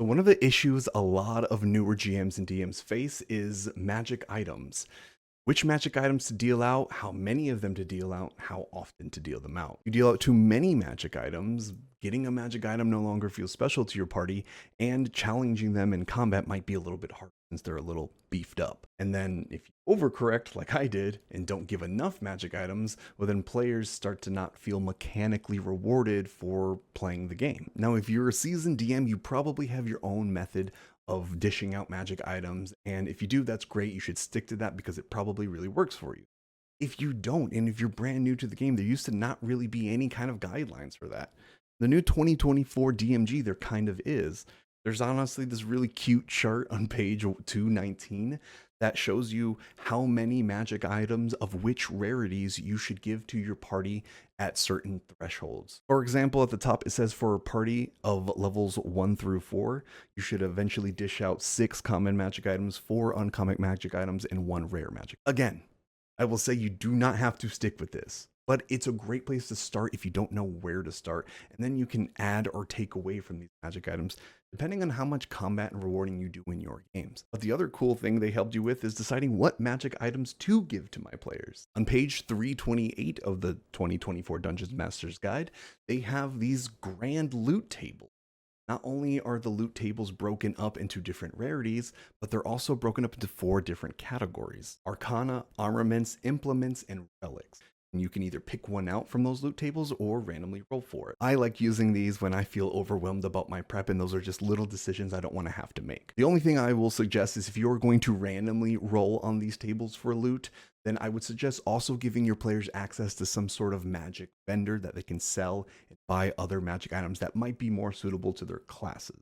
So one of the issues a lot of newer GMs and DMs face is magic items. Which magic items to deal out, how many of them to deal out, how often to deal them out. You deal out too many magic items, getting a magic item no longer feels special to your party, and challenging them in combat might be a little bit hard since they're a little beefed up. And then if you overcorrect like I did and don't give enough magic items, well then players start to not feel mechanically rewarded for playing the game. Now if you're a seasoned DM, you probably have your own method of dishing out magic items. And if you do, that's great. You should stick to that because it probably really works for you. If you don't, and if you're brand new to the game, there used to not really be any kind of guidelines for that. The new 2024 DMG, there kind of is. There's honestly this really cute chart on page 219 that shows you how many magic items of which rarities you should give to your party at certain thresholds. For example, at the top it says for a party of levels 1 through 4, you should eventually dish out 6 common magic items, 4 uncommon magic items, and 1 rare magic. Again, I will say you do not have to stick with this, but it's a great place to start if you don't know where to start, and then you can add or take away from these magic items depending on how much combat and rewarding you do in your games. But the other cool thing they helped you with is deciding what magic items to give to my players. On page 328 of the 2024 Dungeons Masters Guide, they have these grand loot tables. Not only are the loot tables broken up into different rarities, but they're also broken up into 4 different categories: Arcana, Armaments, Implements, and Relics. And you can either pick one out from those loot tables or randomly roll for it. I like using these when I feel overwhelmed about my prep, and those are just little decisions I don't want to have to make. The only thing I will suggest is if you're going to randomly roll on these tables for loot, then I would suggest also giving your players access to some sort of magic vendor that they can sell and buy other magic items that might be more suitable to their classes.